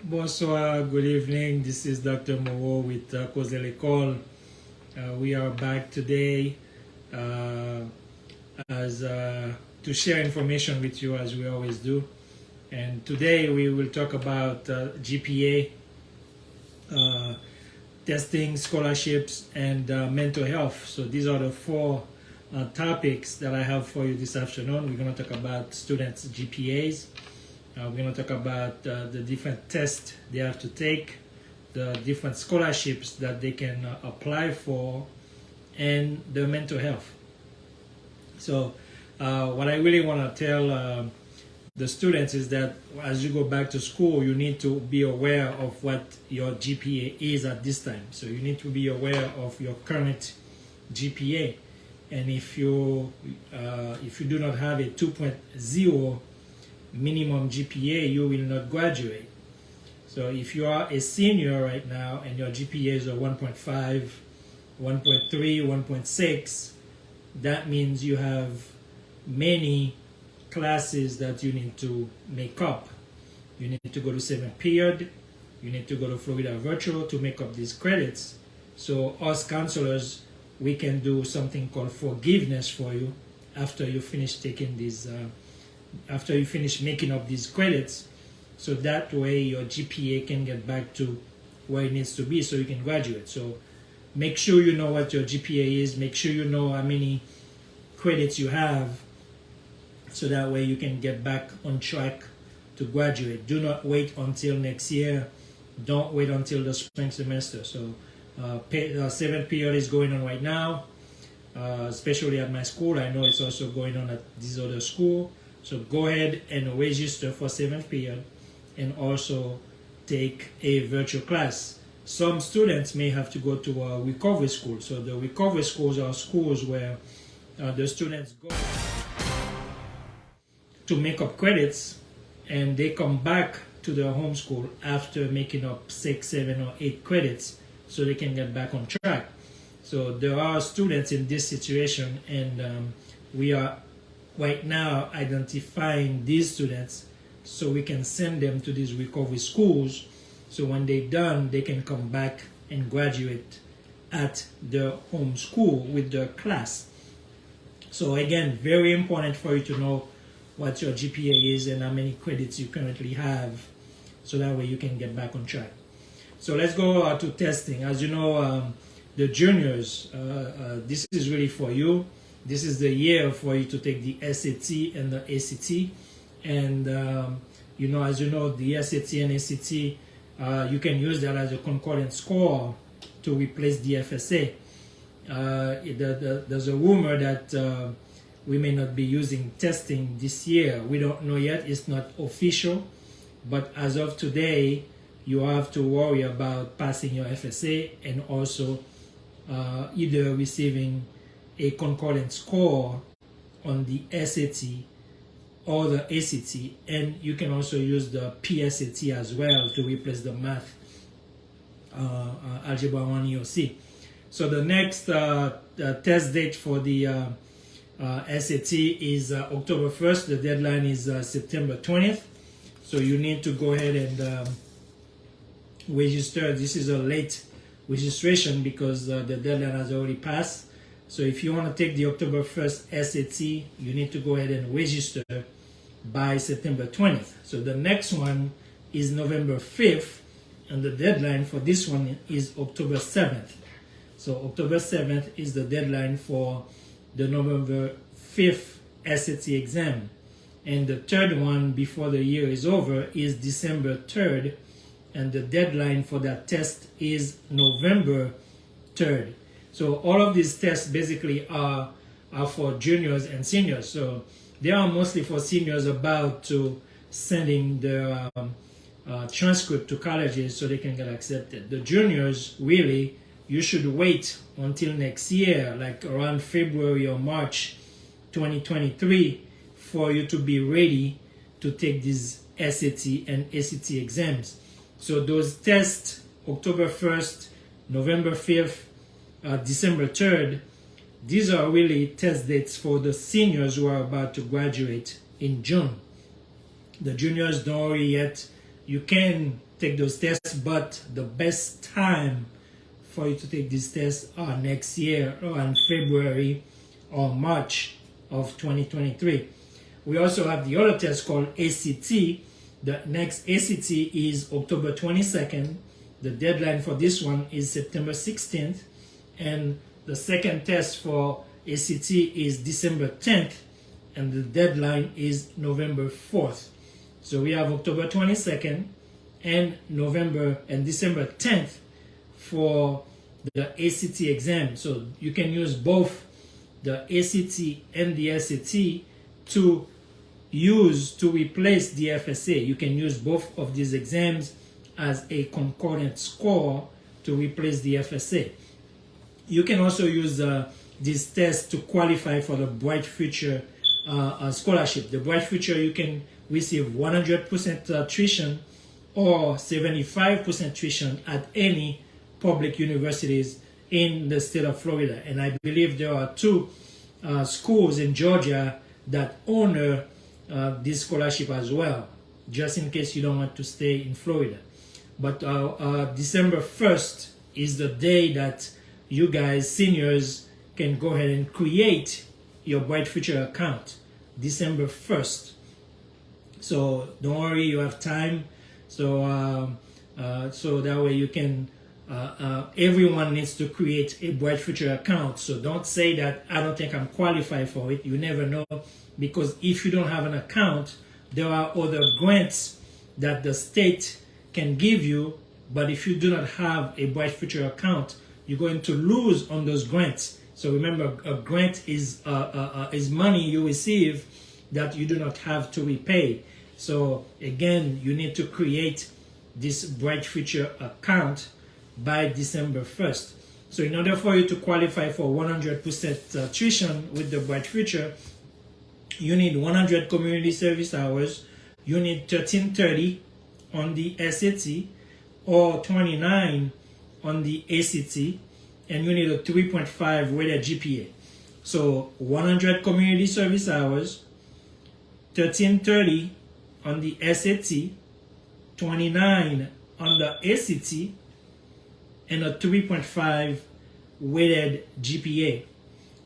Bonsoir, good evening. This is Dr. Moreau with Koze Lekol. We are back today uh, as to share information with you as we always do. And today we will talk about GPA, testing, scholarships, and mental health. So these are the four topics that I have for you this afternoon. We're going to talk about students' GPAs. We're going to talk about the different tests they have to take, the different scholarships that they can apply for, and their mental health. So what I really want to tell the students is that as you go back to school, you need to be aware of what your GPA is at this time. So you need to be aware of your current GPA. And if you do not have a 2.0 minimum GPA, you will not graduate. So if you are a senior right now and your GPA is a 1.5, 1.3, 1.6, that means you have many classes that you need to make up. You need to go to 7th period, you need to go to Florida Virtual to make up these credits. So us counselors, we can do something called forgiveness for you after you finish taking these after you finish making up these credits, so that way your GPA can get back to where it needs to be so you can graduate. So make sure you know what your GPA is, make sure you know how many credits you have, so that way you can get back on track to graduate. Do not wait until next year. Don't wait until the spring semester. So 7th period is going on right now, especially at my school. I know it's also going on at this other school. So go ahead and register for 7th period and also take a virtual class. Some students may have to go to a recovery school. So the recovery schools are schools where the students go to make up credits and they come back to their home school after making up 6, 7, or 8 credits so they can get back on track. So there are students in this situation, and we are right now identifying these students so we can send them to these recovery schools, so when they're done they can come back and graduate at their home school with their class. So again, very important for you to know what your GPA is and how many credits you currently have, so that way you can get back on track. So let's go to testing. As you know, the juniors, this is really for you. This is the year for you to take the SAT and the ACT. And, as you know, the SAT and ACT, you can use that as a concordant score to replace the FSA. There's a rumor that we may not be using testing this year. We don't know yet. It's not official. But as of today, you have to worry about passing your FSA and also either receiving a concordant score on the SAT or the ACT, and you can also use the PSAT as well to replace the math algebra 1 EOC. So the next test date for the SAT is October 1st. The deadline is September 20th. So you need to go ahead and register. This is a late registration because the deadline has already passed. So if you want to take the October 1st SAT, you need to go ahead and register by September 20th. So the next one is November 5th, and the deadline for this one is October 7th. So October 7th is the deadline for the November 5th SAT exam. And the third one before the year is over is December 3rd, and the deadline for that test is November 3rd. So all of these tests basically are for juniors and seniors. So they are mostly for seniors about to sending their transcript to colleges so they can get accepted. The juniors, really, you should wait until next year, like around February or March 2023, for you to be ready to take these SAT and ACT exams. So those tests, October 1st, November 5th, December 3rd, these are really test dates for the seniors who are about to graduate in June. The juniors don't worry yet you can take those tests, but the best time for you to take these tests are next year, or in February or March of 2023. We also have the other test called ACT. The next ACT is October 22nd. The deadline for this one is September 16th. And the second test for ACT is December 10th. And the deadline is November 4th. So we have October 22nd and December 10th for the ACT exam. So you can use both the ACT and the SAT to replace the FSA. You can use both of these exams as a concordant score to replace the FSA. You can also use this test to qualify for the Bright Future scholarship. The Bright Future, you can receive 100% tuition or 75% tuition at any public universities in the state of Florida. And I believe there are 2 schools in Georgia that honor this scholarship as well, just in case you don't want to stay in Florida. But December 1st is the day that you guys, seniors, can go ahead and create your Bright Future account. December 1st. So don't worry, you have time. So so that way you can, everyone needs to create a Bright Future account. So don't say that I don't think I'm qualified for it. You never know, because if you don't have an account, there are other grants that the state can give you, but if you do not have a Bright Future account, you're going to lose on those grants. So remember, a grant is money you receive that you do not have to repay. So again, you need to create this Bright Future account by December 1st. So in order for you to qualify for 100% tuition with the Bright Future, you need 100 community service hours, you need 1330 on the SAT or 29 on the ACT, and you need a 3.5 weighted GPA. So 100 community service hours, 1330 on the SAT, 29 on the ACT, and a 3.5 weighted GPA.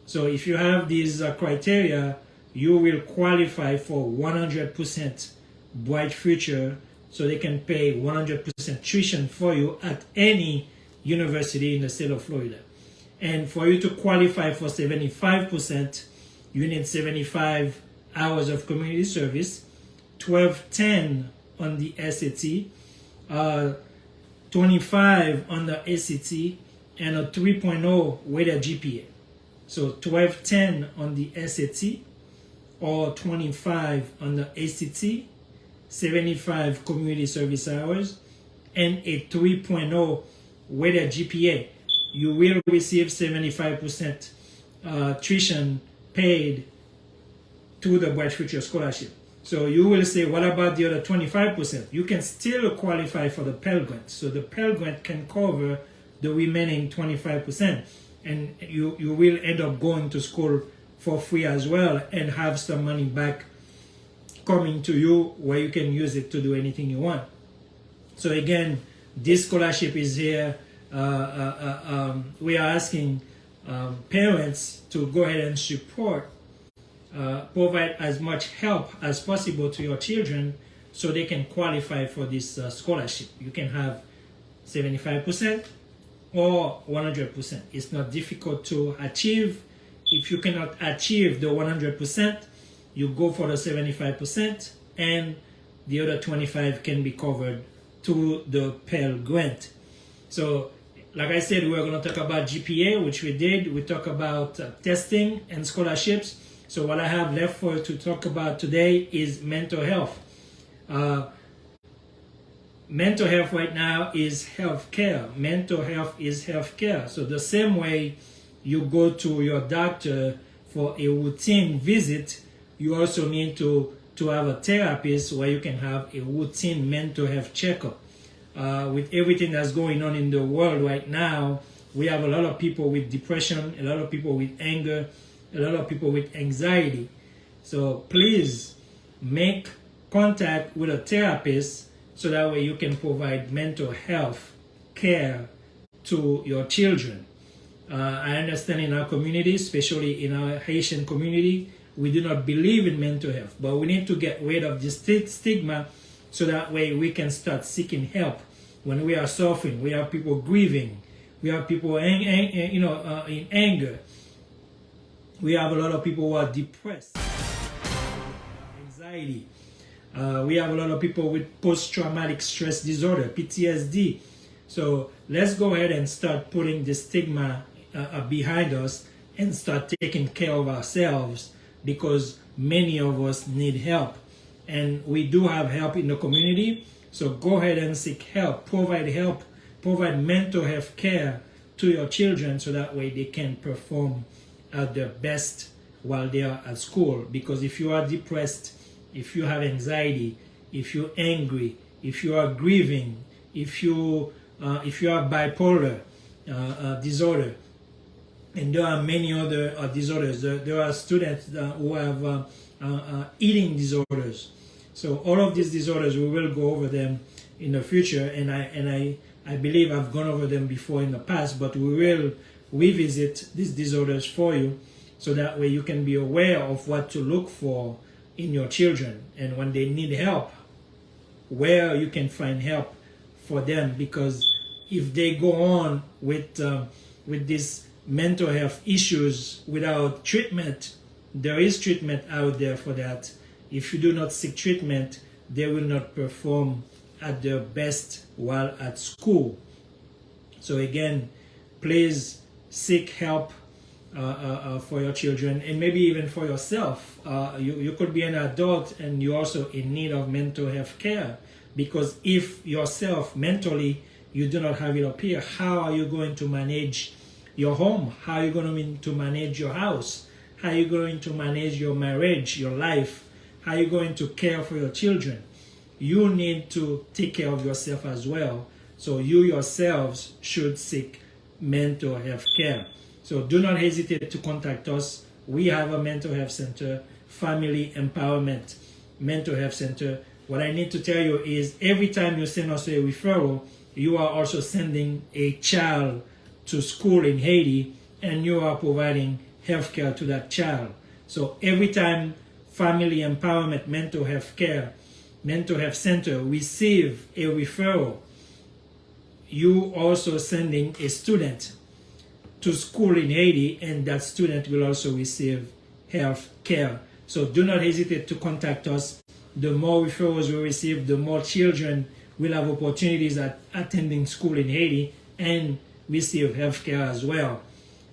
So if you have these criteria, you will qualify for 100% Bright Future, so they can pay 100% tuition for you at any university in the state of Florida. And for you to qualify for 75%, you need 75 hours of community service, 1210 on the SAT, 25 on the ACT, and a 3.0 weighted GPA. So 1210 on the SAT or 25 on the ACT, 75 community service hours, and a 3.0 weighted GPA. You will receive 75% tuition paid to the Bright Future Scholarship. So you will say, what about the other 25%? You can still qualify for the Pell Grant. So the Pell Grant can cover the remaining 25%. And you will end up going to school for free as well and have some money back coming to you where you can use it to do anything you want. So again, this scholarship is here. We are asking parents to go ahead and support, provide as much help as possible to your children so they can qualify for this scholarship. You can have 75% or 100%. It's not difficult to achieve. If you cannot achieve the 100%, you go for the 75%, and the other 25 can be covered through the Pell Grant. So, like I said, we're going to talk about GPA, which we did. We talk about testing and scholarships. So what I have left for you to talk about today is mental health. Mental health right now is healthcare. Mental health is healthcare. So the same way you go to your doctor for a routine visit, you also need to have a therapist where you can have a routine mental health checkup. With everything that's going on in the world right now, we have a lot of people with depression, a lot of people with anger, a lot of people with anxiety. So please make contact with a therapist so that way you can provide mental health care to your children. I understand in our community, especially in our Haitian community, we do not believe in mental health, but we need to get rid of this stigma so that way we can start seeking help. When we are suffering, we have people grieving, we have people in anger, we have a lot of people who are depressed, anxiety. We have a lot of people with post-traumatic stress disorder, PTSD. So let's go ahead and start putting the stigma behind us and start taking care of ourselves, because many of us need help. And we do have help in the community. So go ahead and seek help, provide mental health care to your children so that way they can perform at their best while they are at school. Because if you are depressed, if you have anxiety, if you're angry, if you are grieving, if you have bipolar disorder, and there are many other disorders. There are students who have eating disorders. So all of these disorders, we will go over them in the future, and I believe I've gone over them before in the past, but we will revisit these disorders for you so that way you can be aware of what to look for in your children, and when they need help, where you can find help for them. Because if they go on with these mental health issues without treatment, there is treatment out there for that. If you do not seek treatment, they will not perform at their best while at school. So again, please seek help for your children, and maybe even for yourself. You could be an adult and you're also in need of mental health care, because if yourself mentally you do not have it up here, how are you going to manage your home? How are you going to manage your house? How are you going to manage your marriage, your life? How are you going to care for your children? You need to take care of yourself as well. So you yourselves should seek mental health care. So do not hesitate to contact us. We have a mental health center, Family Empowerment Mental Health Center. What I need to tell you is every time you send us a referral, you are also sending a child to school in Haiti, and you are providing health care to that child. So every time Family Empowerment Mental Health Center receive a referral, you also sending a student to school in Haiti, and that student will also receive health care. So do not hesitate to contact us. The more referrals we receive, the more children will have opportunities at attending school in Haiti and receive health care as well.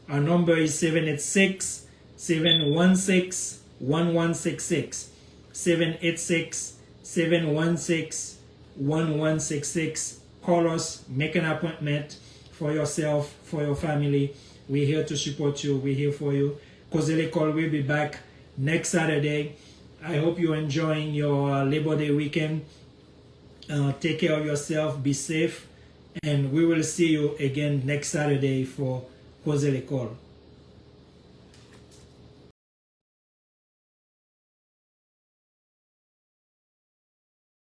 Our number is 786-716-1166. 786-716-1166. Call us, make an appointment for yourself, for your family. We're here to support you. We're here for you. Koze Lekol will be back next Saturday. I hope you're enjoying your Labor Day weekend. Take care of yourself. Be safe. And we will see you again next Saturday for Koze Lekol.